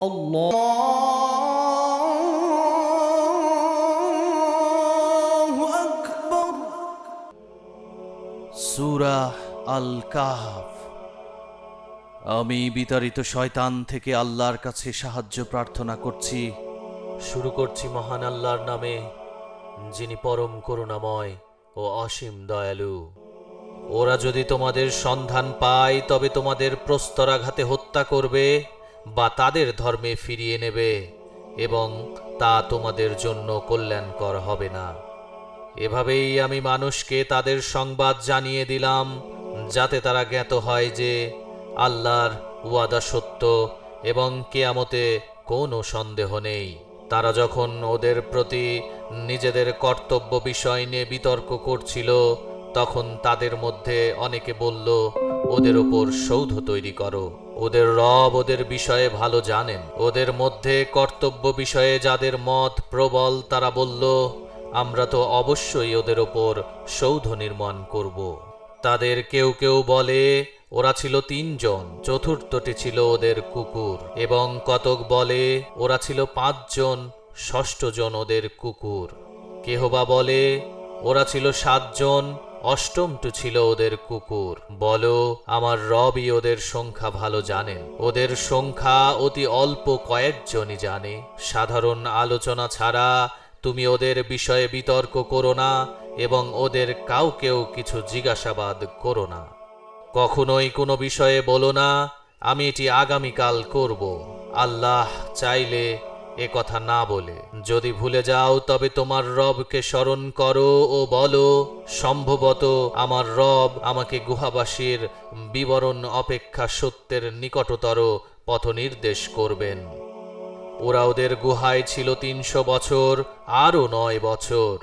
আল্লাহু আকবার। সূরা আল কাহফ। আমি বিতাড়িত শয়তান থেকে আল্লাহর কাছে সাহায্য প্রার্থনা করছি। শুরু করছি মহান আল্লাহর নামে, যিনি পরম করুণাময় ও অসীম দয়ালু। ওরা যদি তোমাদের সন্ধান পায় তবে তোমাদের প্রস্তরাঘাতে হত্যা করবে বা তাদের ধর্মে ফিরিয়ে নেবে, এবং তা তোমাদের জন্য কল্যাণকর হবে না। এভাবেই আমি মানুষকে তাদের সংবাদ জানিয়ে দিলাম, যাতে তারা জ্ঞাত হয় যে আল্লাহর ওয়াদা সত্য এবং কিয়ামতে কোনো সন্দেহ নেই। তারা যখন ওদের প্রতি নিজেদের কর্তব্য বিষয় নিয়ে বিতর্ক করছিল, তখন তাদের মধ্যে অনেকে বলল, ওদের ওপর সৌধ তৈরি করো, ওদের রব ওদের বিষয়ে ভালো জানেন। ওদের মধ্যে কর্তব্য বিষয়ে যাদের মত প্রবল তারা বলল, আমরা তো অবশ্যই ওদের ওপর সৌধ নির্মাণ করব। তাদের কেউ কেউ বলে ওরা ছিল 3 জন, চতুর্থটি ছিল ওদের কুকুর, এবং কতক বলে ওরা ছিল 5 জন, ষষ্ঠ জন ওদের কুকুর। কেহ বা বলে ওরা ছিল 7 জন, অষ্টমটি ছিল ওদের কুকুর। বলো, আমার রবই ওদের সংখ্যা ভালো জানেন। ওদের সংখ্যা অতি অল্প কয়েকজনই জানে। সাধারণ আলোচনা ছাড়া তুমি ওদের বিষয়ে বিতর্ক করো না, এবং ওদের কাউকেও কিছু জিজ্ঞাসাবাদ করো না। কখনোই কোনো বিষয়ে বলো না, আমি এটি আগামীকাল করব। আল্লাহ চাইলে এ কথা না বলে। যদি ভুলে যাও তবে তোমার রবকে স্মরণ করো ও বলো, সম্ভবত আমার রব আমাকে গুহাবাসীর বিবরণ অপেক্ষা সত্যের নিকটতর পথ নির্দেশ করবেন। ওরা ওদের গুহায় ছিল 300 বছর, আরও 9 বছর।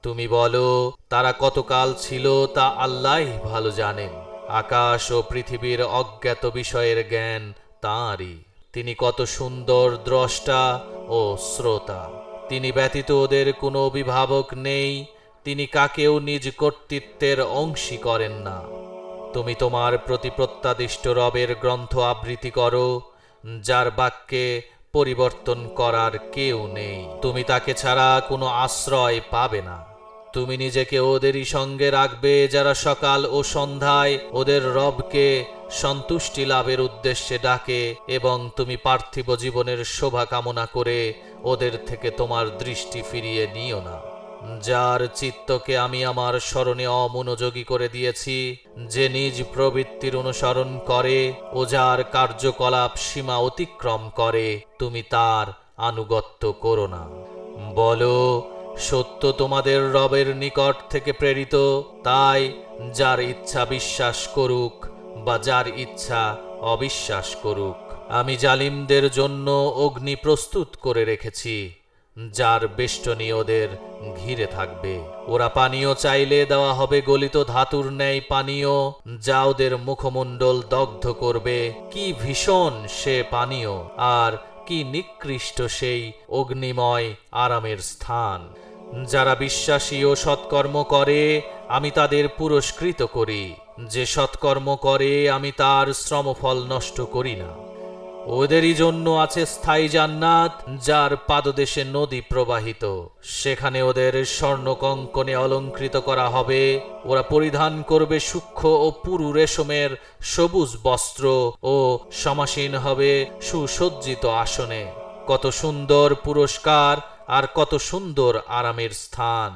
তুমি বলো, তারা কতকাল ছিল তা আল্লাহই ভালো জানেন। আকাশ ও পৃথিবীর অজ্ঞাত বিষয়ের জ্ঞান তাঁরই। তিনি কত সুন্দর দ্রষ্টা ও শ্রোতা। তিনি ব্যতীত ওদের কোনো অভিভাবক নেই। তিনি কাকেও নিজ কর্তৃত্বের অংশী করেন না। তুমি তোমার প্রতি প্রত্যাদিষ্ট রবের গ্রন্থ আবৃত্তি করো, যার বাক্যে পরিবর্তন করার কেউ নেই। তুমি তাকে ছাড়া কোনো আশ্রয় পাবে না। তুমি নিজেকে ওদেরই সঙ্গে রাখবে যারা সকাল ও সন্ধ্যায় ওদের রবকে সন্তুষ্টি লাভের উদ্দেশ্যে ডাকে, এবং তুমি পার্থিব জীবনের শোভা কামনা করে ওদের থেকে তোমার দৃষ্টি ফিরিয়ে নিও না। যার চিত্তকে আমি আমার স্মরণে অমনোযোগী করে দিয়েছি, যে নিজ প্রবৃত্তির অনুসরণ করে ও যার কার্যকলাপ সীমা অতিক্রম করে, তুমি তার আনুগত্য করো না। বলো, সত্য তোমাদের রবের নিকট থেকে প্রেরিত, তাই যার ইচ্ছা বিশ্বাস করুক বা যার ইচ্ছা অবিশ্বাস করুক। আমি জালিমদের জন্য অগ্নি প্রস্তুত করে রেখেছি, যার বেষ্টনী ওদের ঘিরে থাকবে। ওরা পানীয় চাইলে দেওয়া হবে গলিত ধাতুর ন্যায় পানীয়, যা ওদের মুখমণ্ডল দগ্ধ করবে। কি ভীষণ সে পানীয়, আর কি নিকৃষ্ট সেই অগ্নিময় আরামের স্থান। যারা বিশ্বাসী ও সৎকর্ম করে আমি তাদের পুরস্কৃত করি। যে সৎকর্ম করে আমি তার শ্রমফল নষ্ট করি না। ওদেরই জন্য আছে স্থায়ী জান্নাত, যার পাদদেশে নদী প্রবাহিত। সেখানে ওদের স্বর্ণকঙ্কণে অলঙ্কৃত করা হবে। ওরা পরিধান করবে সূক্ষ্ম ও পুরু রেশমের সবুজ বস্ত্র ও সমাসীন হবে সুসজ্জিত আসনে। কত সুন্দর পুরস্কার আর কত সুন্দর আরামের স্থান!